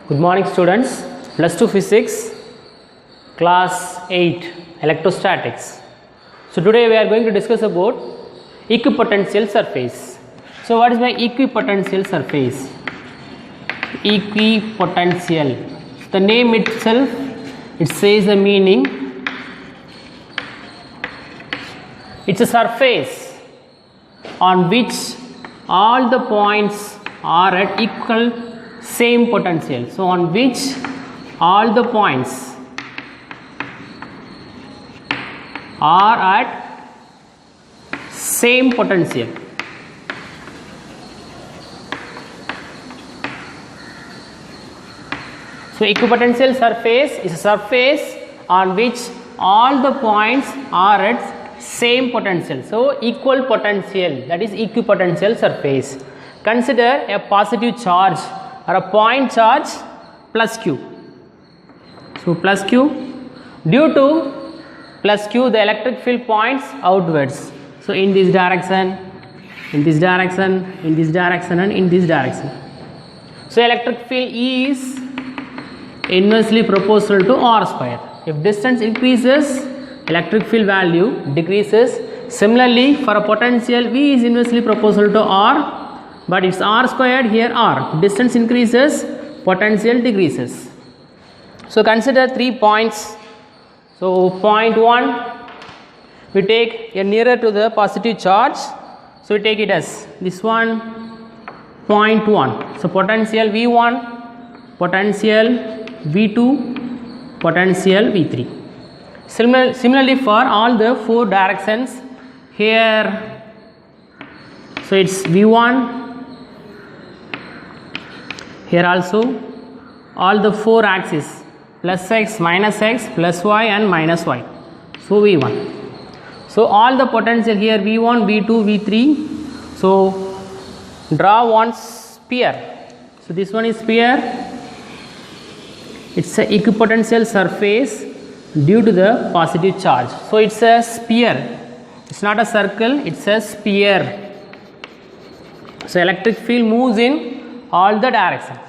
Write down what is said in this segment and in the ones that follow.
Good morning students, plus 2 physics, class 8 electrostatics. So today we are going to discuss about equipotential surface. So what is my equipotential surface? Equipotential. The name itself, it says the meaning. It's a surface on which all the points are at equal same potential. So on which all the points are at same potential. So equipotential surface is a surface on which all the points are at same potential. So equal potential, that is equipotential surface. Consider a positive charge or a point charge plus q. So plus q, due to plus q the electric field points outwards. So in this direction, in this direction, in this direction and in this direction. So electric field E is inversely proportional to r square. If distance increases, electric field value decreases. Similarly, for a potential V is inversely proportional to r, but it's r squared, here r. Distance increases, potential decreases. So consider 3 points. So point 1, we take a nearer to the positive charge. So we take it as this one, point 1. So potential V1, potential V2, potential V3. Similarly for all the 4 directions, here, so it's V1, here also all the 4 axes, plus x, minus x, plus y and minus y. So V1. So all the potential here V1, V2, V3. So draw one sphere. So this one is sphere. It's an equipotential surface due to the positive charge. So it's a sphere. It's not a circle, it's a sphere. So electric field moves in all the directions.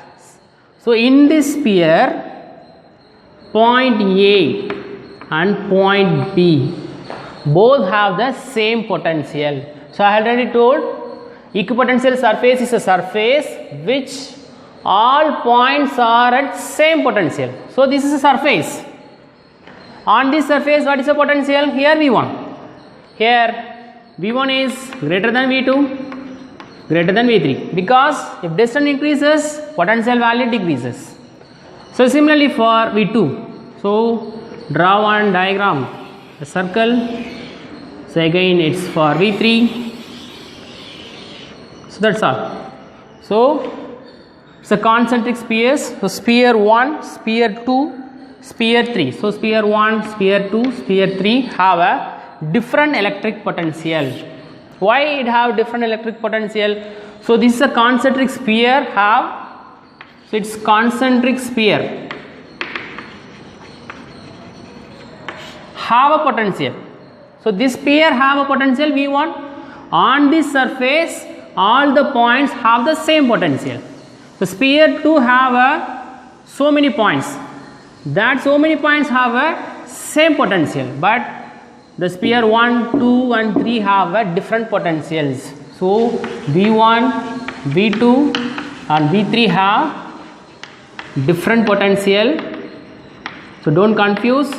So in this sphere, point A and point B both have the same potential. So I already told equipotential surface is a surface which all points are at same potential. So this is a surface. On this surface, what is the potential? Here V1. Here V1 is greater than V2, greater than V3, because if distance increases, potential value decreases. So similarly for V2, so draw one diagram, a circle. So again it's for V3. So that's all. So it's a concentric spheres. So sphere 1, sphere 2, sphere 3. So sphere 1, sphere 2, sphere 3 have a different electric potential. Why it have different electric potential? So this is a concentric sphere so it's concentric sphere have a potential. So this sphere have a potential V1. On this surface all the points have the same potential. So sphere 2 have so many points. That so many points have a same potential, but the sphere 1, 2 and 3 have a different potentials. So V1, V2 and V3 have different potential. So don't confuse.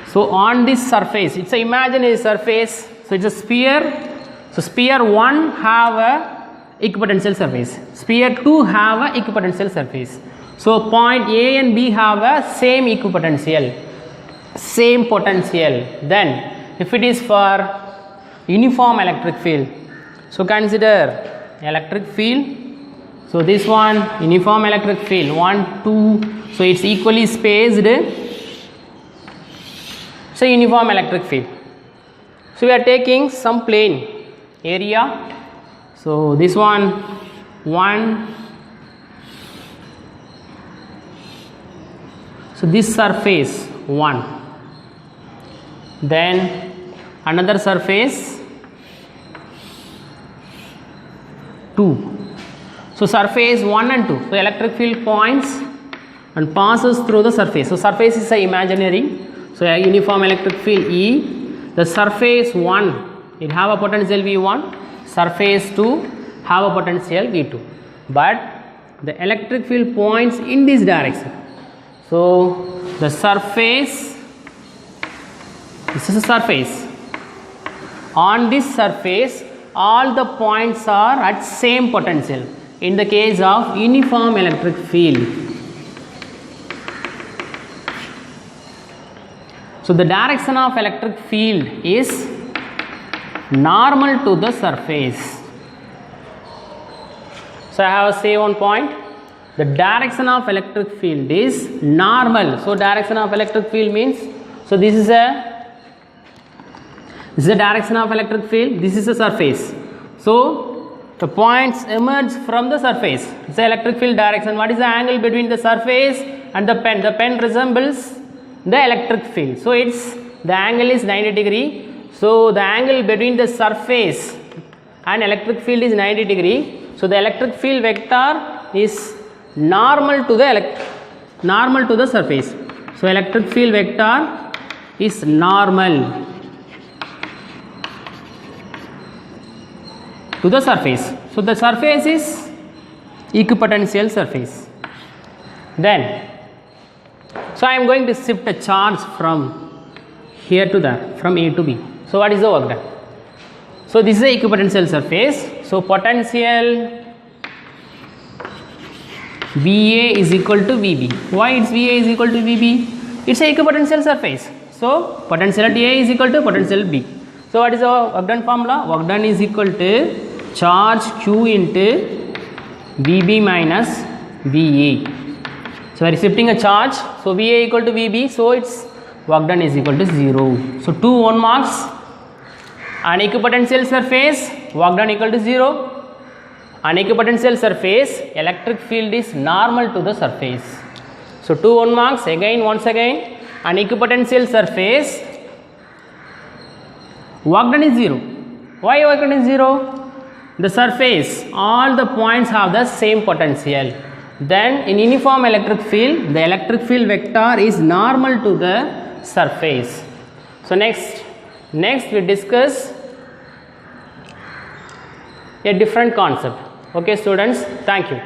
So on this surface, it's an imaginary surface. So it's a sphere. So sphere 1 have a equipotential surface. Sphere 2 have a equipotential surface. So point A and B have a same equipotential, same potential. Then if it is for uniform electric field, so consider electric field. So this one uniform electric field 1, 2, so it's equally spaced. So uniform electric field. So we are taking some plane area. So this one 1. So this surface 1, then another surface 2. So surface 1 and 2. So electric field points and passes through the surface. So surface is a imaginary. So a uniform electric field E. The surface 1, it have a potential V1. Surface 2 have a potential V2. But the electric field points in this direction. So the surface, this is a surface. On this surface, all the points are at same potential in the case of uniform electric field. So the direction of electric field is normal to the surface. So I have say one point, the direction of electric field is normal. So direction of electric field means, so this is the direction of electric field, this is a surface. So the points emerge from the surface. It's the electric field direction. What is the angle between the surface and the pen? The pen resembles the electric field. So it's the angle is 90 degree. So the angle between the surface and electric field is 90 degree. So the electric field vector is normal to the surface. So electric field vector is normal to the surface. So the surface is equipotential surface. Then, so I am going to shift a charge from here to there, from A to B. So what is the work done? So this is the equipotential surface. So potential VA is equal to VB. Why it's VA is equal to VB? It's a equipotential surface. So potentiality A is equal to potential B. So what is our work done formula? Work done is equal to charge Q into VB minus VA. So we are shifting a charge. So VA equal to VB. So its work done is equal to 0. So 2 1 marks. An equipotential surface, work done equal to 0. An equipotential surface, electric field is normal to the surface. So 2 1 marks. Again, once again, an equipotential surface, work done is 0. Why work done is 0? The surface, all the points have the same potential. Then in uniform electric field, the electric field vector is normal to the surface. So next we discuss a different concept. Okay students, thank you.